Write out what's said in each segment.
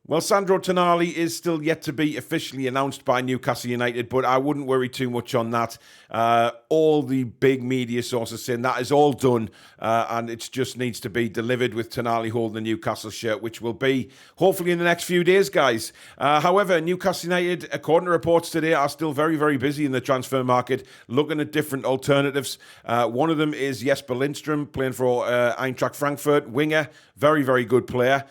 Well, Sandro Tonali is still yet to be officially announced by Newcastle United, but I wouldn't worry too much on that. All the big media sources saying that is all done, and it just needs to be delivered with Tonali holding the Newcastle shirt, which will be hopefully in the next few days, guys. However, Newcastle United, according to reports today, are still very, very busy in the transfer market, looking at different alternatives. One of them is Jesper Lindstrom, playing for Eintracht Frankfurt, winger, very, very good player.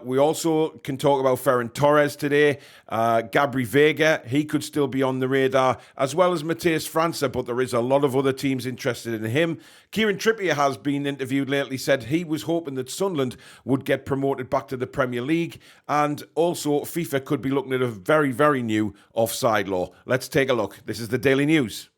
We also can talk about Ferran Torres today. Gabri Veiga, he could still be on the radar, as well as Matheus Franca, but there is a lot of other teams interested in him. Kieran Trippier has been interviewed lately, said he was hoping that Sunderland would get promoted back to the Premier League, and also FIFA could be looking at a very, very new offside law. Let's take a look. This is the Daily News.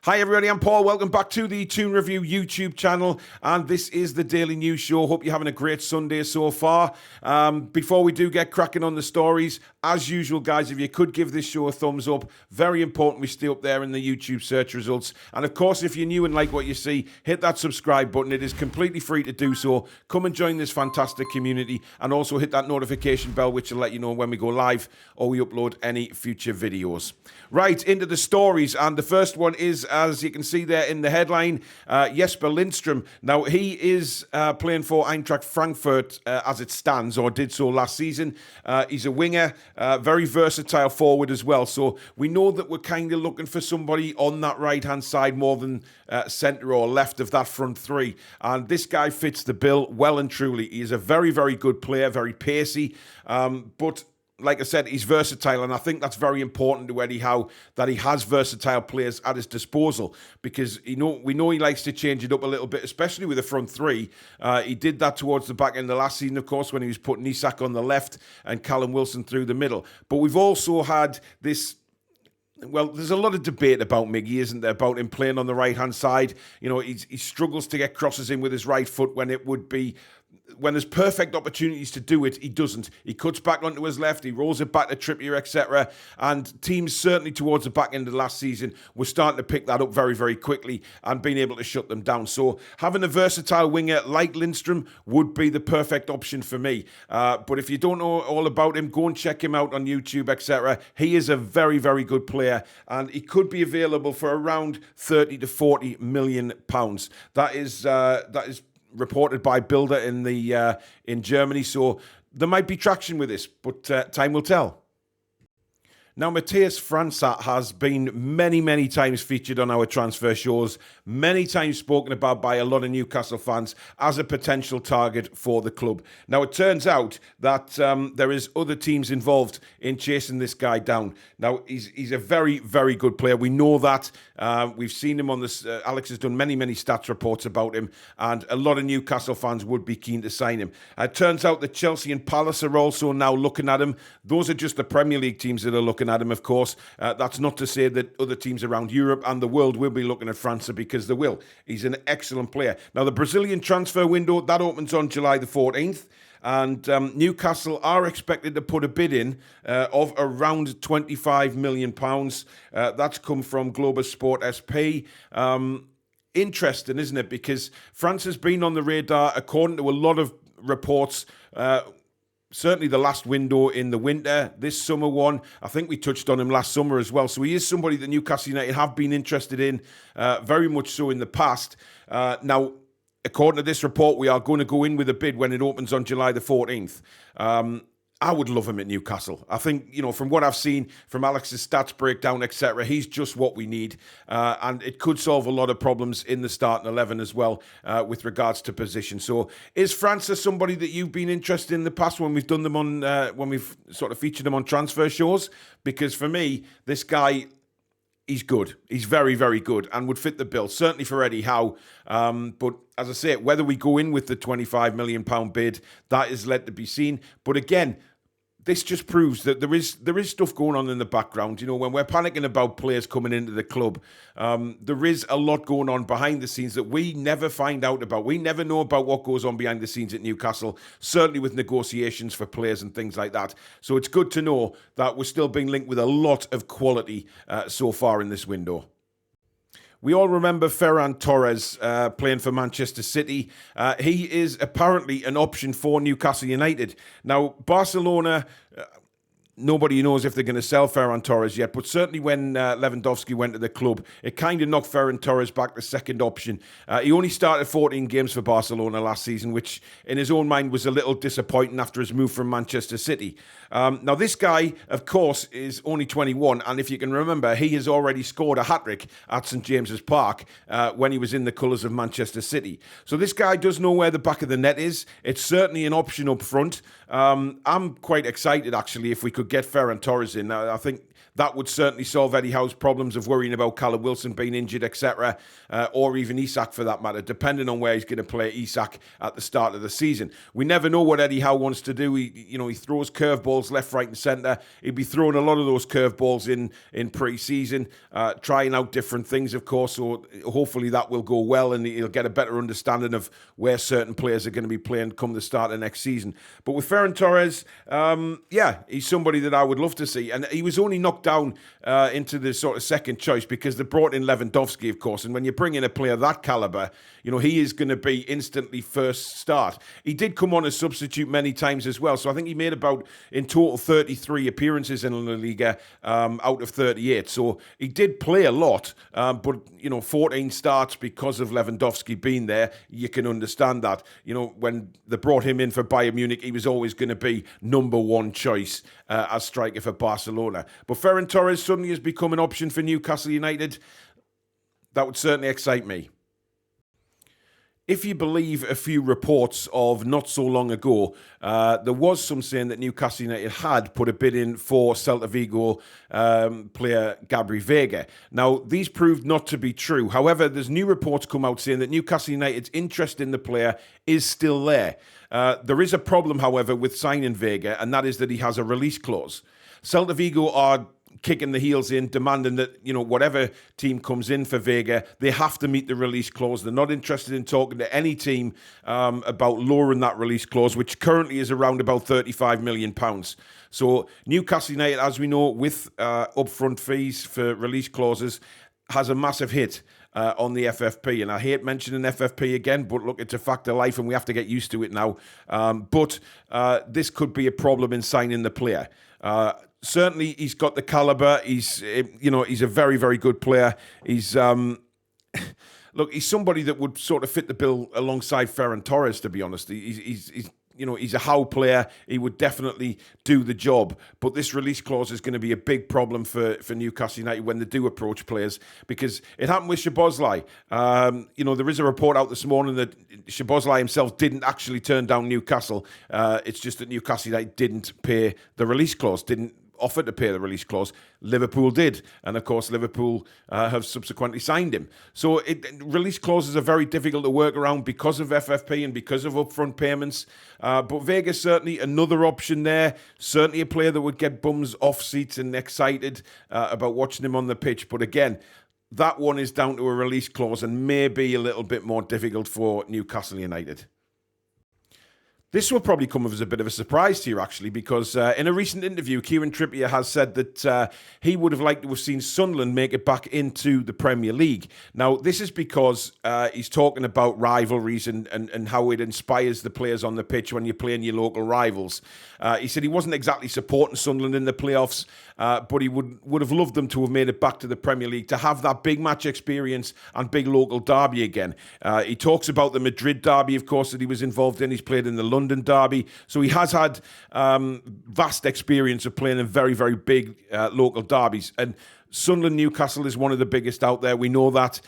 Hi everybody, I'm Paul. Welcome back to the Toon Review YouTube channel, and this is the Daily News Show. Hope you're having a great Sunday so far. Before we do get cracking on the stories, as usual, guys, if you could give this show a thumbs up, very important we stay up there in the YouTube search results. And of course, if you're new and like what you see, hit that subscribe button. It is completely free to do so. Come and join this fantastic community, and also hit that notification bell, which will let you know when we go live or we upload any future videos. Right, into the stories, and the first one is, as you can see there in the headline, Jesper Lindstrom. Now, he is playing for Eintracht Frankfurt as it stands, or did so last season. He's a winger, very versatile forward as well. So we know that we're kind of looking for somebody on that right-hand side more than centre or left of that front three. And this guy fits the bill well and truly. He is a very, very good player, very pacey, but like I said, he's versatile, and I think that's very important to Eddie Howe, that he has versatile players at his disposal, because we know he likes to change it up a little bit, especially with the front three. He did that towards the back end of last season, of course, when he was putting Isak on the left and Callum Wilson through the middle. But we've also had this. Well, there's a lot of debate about Miggy, isn't there, about him playing on the right-hand side. You know, he struggles to get crosses in with his right foot when there's perfect opportunities to do it, he doesn't. He cuts back onto his left, he rolls it back to Trippier, etc. And teams, certainly towards the back end of last season, were starting to pick that up very, very quickly and being able to shut them down. So having a versatile winger like Lindstrom would be the perfect option for me. But if you don't know all about him, go and check him out on YouTube, etc. He is a very, very good player, and he could be available for around 30 to 40 million pounds. That is reported by Builder in Germany, so there might be traction with this, but time will tell. Now, Matheus Franca has been many, many times featured on our transfer shows, many times spoken about by a lot of Newcastle fans as a potential target for the club. Now, it turns out that there is other teams involved in chasing this guy down. Now, he's a very, very good player. We know that. We've seen him on this. Alex has done many, many stats reports about him, and a lot of Newcastle fans would be keen to sign him. It turns out that Chelsea and Palace are also now looking at him. Those are just the Premier League teams that are looking at him, of course. That's not to say that other teams around Europe and the world will be looking at Franca, because they will. He's an excellent player. Now, the Brazilian transfer window, that opens on July the 14th. And Newcastle are expected to put a bid in of around £25 million. That's come from Global Sport SP. Interesting, isn't it? Because Franca's been on the radar, according to a lot of reports. Certainly the last window in the winter, this summer one, I think we touched on him last summer as well. So he is somebody that Newcastle United have been interested in, very much so in the past. Now, according to this report, we are going to go in with a bid when it opens on July the 14th. I would love him at Newcastle. I think, you know, from what I've seen from Alex's stats breakdown, etc., he's just what we need. And it could solve a lot of problems in the starting 11 as well with regards to position. So is Franca somebody that you've been interested in the past when we've done them on, when we've sort of featured him on transfer shows? Because for me, this guy, he's good. He's very, very good and would fit the bill, certainly for Eddie Howe. But as I say, whether we go in with the £25 million bid, that is yet to be seen. But again, this just proves that there is stuff going on in the background. You know, when we're panicking about players coming into the club, there is a lot going on behind the scenes that we never find out about. We never know about what goes on behind the scenes at Newcastle, certainly with negotiations for players and things like that. So it's good to know that we're still being linked with a lot of quality so far in this window. We all remember Ferran Torres playing for Manchester City. He is apparently an option for Newcastle United. Now, Barcelona, nobody knows if they're going to sell Ferran Torres yet, but certainly when Lewandowski went to the club, it kind of knocked Ferran Torres back to second option. He only started 14 games for Barcelona last season, which in his own mind was a little disappointing after his move from Manchester City. Now, this guy, of course, is only 21, and if you can remember, he has already scored a hat-trick at St James's Park when he was in the colours of Manchester City. So this guy does know where the back of the net is. It's certainly an option up front. I'm quite excited, actually, if we could get Ferran Torres in. I think that would certainly solve Eddie Howe's problems of worrying about Callum Wilson being injured, etc., or even Isak for that matter, depending on where he's going to play Isak at the start of the season. We never know what Eddie Howe wants to do. He throws curveballs left, right, and centre. He'd be throwing a lot of those curveballs in pre-season, trying out different things, of course. So hopefully that will go well, and he'll get a better understanding of where certain players are going to be playing come the start of next season. But with Ferran Torres, he's somebody that I would love to see, and he was only knocked down into the sort of second choice because they brought in Lewandowski, of course, and when you bring in a player that calibre, he is going to be instantly first start. He did come on as substitute many times as well, so I think he made about, in total, 33 appearances in La Liga out of 38, so he did play a lot, but 14 starts because of Lewandowski being there. You can understand that. When they brought him in for Bayern Munich, he was always going to be number one choice as striker for Barcelona. But Ferran Torres suddenly has become an option for Newcastle United. That would certainly excite me. If you believe a few reports of not so long ago, there was some saying that Newcastle United had put a bid in for Celta Vigo player Gabri Veiga. Now, these proved not to be true. However, there's new reports come out saying that Newcastle United's interest in the player is still there. There is a problem, however, with signing Veiga, and that is that he has a release clause. Celta Vigo are kicking the heels in, demanding that, whatever team comes in for Veiga, they have to meet the release clause. They're not interested in talking to any team about lowering that release clause, which currently is around about £35 million. So Newcastle United, as we know, with upfront fees for release clauses, has a massive hit on the FFP. And I hate mentioning FFP again, but look, it's a fact of life and we have to get used to it now. But this could be a problem in signing the player. Certainly, he's got the calibre. He's a very, very good player. He's he's somebody that would sort of fit the bill alongside Ferran Torres. To be honest, he's a Howe player. He would definitely do the job. But this release clause is going to be a big problem for Newcastle United when they do approach players, because it happened with Szoboszlai. There is a report out this morning that Szoboszlai himself didn't actually turn down Newcastle. It's just that Newcastle United didn't pay the release clause, didn't offer to pay the release clause. Liverpool did, and of course Liverpool have subsequently signed him. So release clauses are very difficult to work around because of FFP and because of upfront payments. But Vega's certainly another option there. Certainly a player that would get bums off seats and excited about watching him on the pitch. But again, that one is down to a release clause and may be a little bit more difficult for Newcastle United. This will probably come as a bit of a surprise to you, actually, because in a recent interview, Kieran Trippier has said that he would have liked to have seen Sunderland make it back into the Premier League. Now, this is because he's talking about rivalries and how it inspires the players on the pitch when you're playing your local rivals. He said he wasn't exactly supporting Sunderland in the playoffs, but he would have loved them to have made it back to the Premier League, to have that big match experience and big local derby again. He talks about the Madrid derby, of course, that he was involved in. He's played in the London derby. So he has had vast experience of playing in very, very big local derbies. And Sunderland Newcastle is one of the biggest out there. We know that.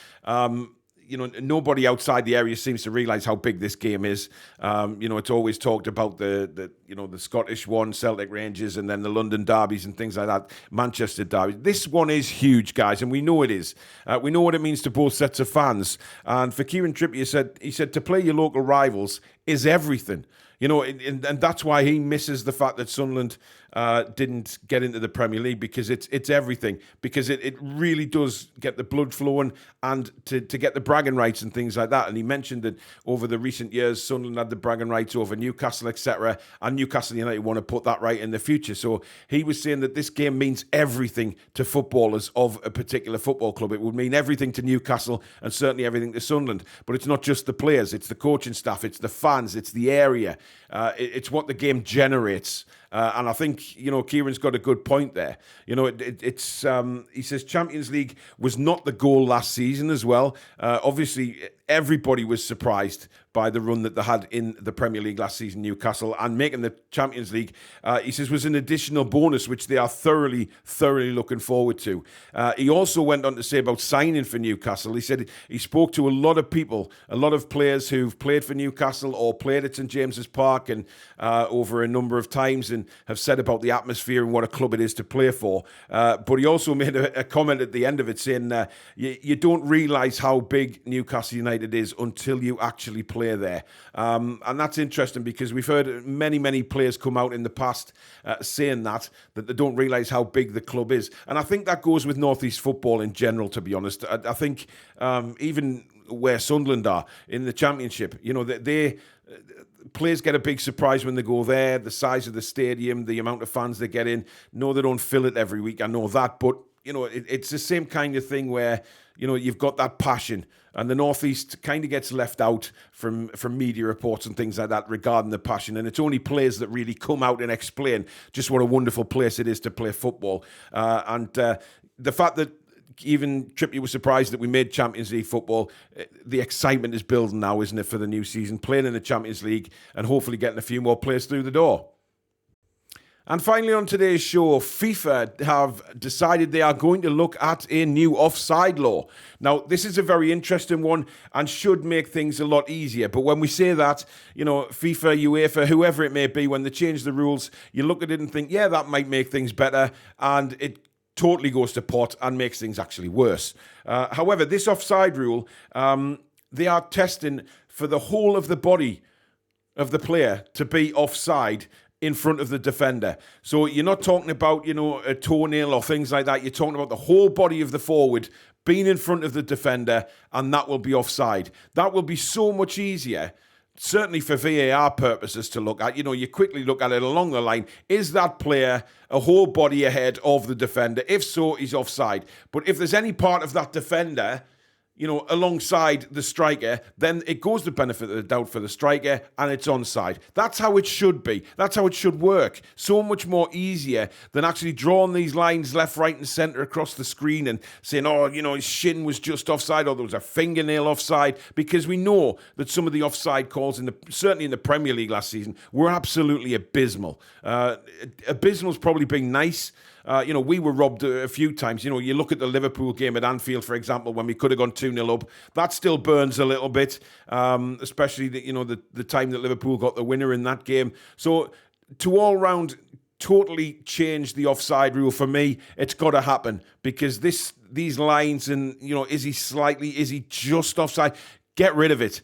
Nobody outside the area seems to realise how big this game is. It's always talked about the Scottish one, Celtic Rangers, and then the London derbies and things like that, Manchester derby. This one is huge, guys, and we know it is. We know what it means to both sets of fans. And for Kieran Trippier, he said to play your local rivals is everything. And that's why he misses the fact that Sunderland didn't get into the Premier League, because it's everything, because it really does get the blood flowing, and to get the bragging rights and things like that. And he mentioned that over the recent years, Sunderland had the bragging rights over Newcastle, etc., and Newcastle United want to put that right in the future. So he was saying that this game means everything to footballers of a particular football club. It would mean everything to Newcastle, and certainly everything to Sunderland. But it's not just the players, it's the coaching staff, it's the fans, it's the area, it's what the game generates. And I think, Kieran's got a good point there. He says Champions League was not the goal last season as well. Obviously, everybody was surprised by the run that they had in the Premier League last season, Newcastle, and making the Champions League, he says, was an additional bonus, which they are thoroughly looking forward to. He also went on to say about signing for Newcastle. He said he spoke to a lot of people, a lot of players who've played for Newcastle or played at St James's Park and over a number of times, and have said about the atmosphere and what a club it is to play for. But he also made a comment at the end of it saying, you don't realise how big Newcastle United is until you actually play there. And that's interesting, because we've heard many players come out in the past saying that they don't realise how big the club is. And I think that goes with North East football in general, to be honest. I think even where Sunderland are in the Championship, players get a big surprise when they go there. The size of the stadium, the amount of fans they get in. No, they don't fill it every week, I know that, but it's the same kind of thing where you've got that passion, and the North East kind of gets left out from media reports and things like that regarding the passion. And it's only players that really come out and explain just what a wonderful place it is to play football. And the fact that even Trippier was surprised that we made Champions League football. The excitement is building now, isn't it, for the new season, playing in the Champions League and hopefully getting a few more players through the door. And finally on today's show, FIFA have decided they are going to look at a new offside law. Now, this is a very interesting one and should make things a lot easier. But when we say that, FIFA, UEFA, whoever it may be, when they change the rules, you look at it and think, yeah, that might make things better. And it totally goes to pot and makes things actually worse. However, this offside rule, they are testing for the whole of the body of the player to be offside in front of the defender. So you're not talking about, a toenail or things like that. You're talking about the whole body of the forward being in front of the defender, and that will be offside. That will be so much easier, certainly for VAR purposes, to look at. You quickly look at it along the line. Is that player a whole body ahead of the defender? If so, he's offside. But if there's any part of that defender, alongside the striker, then it goes the benefit of the doubt for the striker, and it's onside. That's how it should be. That's how it should work. So much more easier than actually drawing these lines left, right, and centre across the screen and saying, his shin was just offside, or there was a fingernail offside, because we know that some of the offside calls, certainly in the Premier League last season, were absolutely abysmal. Abysmal's probably being nice. We were robbed a few times. You look at the Liverpool game at Anfield, for example, when we could have gone 2-0 up. That still burns a little bit, especially the time that Liverpool got the winner in that game. So to all round totally change the offside rule, for me, it's got to happen, because these lines and, is he just offside? Get rid of it.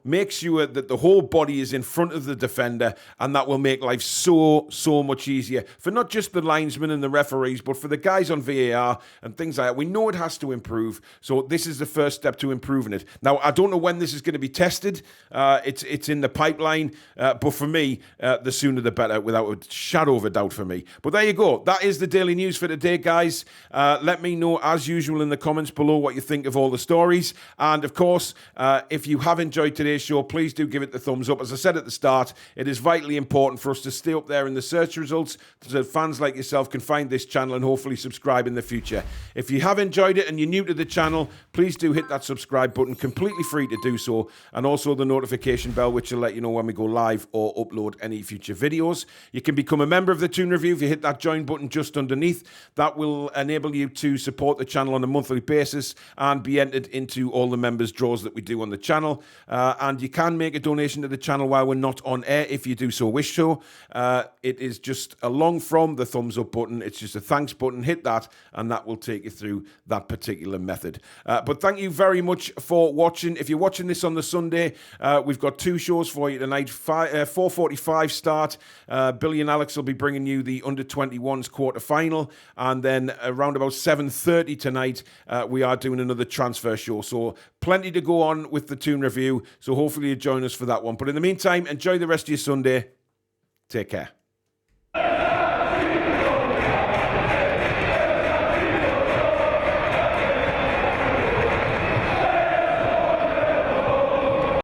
Make sure that the whole body is in front of the defender, and that will make life so much easier for not just the linesmen and the referees, but for the guys on VAR and things like that. We know it has to improve, so this is the first step to improving it. Now, I don't know when this is going to be tested. It's in the pipeline, but for me, the sooner the better, without a shadow of a doubt for me. But there you go. That is the daily news for today, guys. Let me know, as usual, in the comments below what you think of all the stories. And, of course, if you have enjoyed today's show, please do give it the thumbs up. As I said at the start, it is vitally important for us to stay up there in the search results so that fans like yourself can find this channel and hopefully subscribe in the future. If you have enjoyed it and you're new to the channel, please do hit that subscribe button, completely free to do so, and also the notification bell, which will let you know when we go live or upload any future videos. You can become a member of the Toon Review if you hit that join button just underneath. That will enable you to support the channel on a monthly basis and be entered into all the members' draws that we do do on the channel. And you can make a donation to the channel while we're not on air if you do so wish to. It is just along from the thumbs up button. It's just a thanks button. Hit that and that will take you through that particular method. But thank you very much for watching. If you're watching this on the Sunday, we've got 2 shows for you tonight. 4:45 start. Billy and Alex will be bringing you the under-21s quarter-final. And then around about 7:30 tonight, we are doing another transfer show. So plenty to go on with the Toon review. So hopefully you join us for that one. But in the meantime, enjoy the rest of your Sunday. Take care.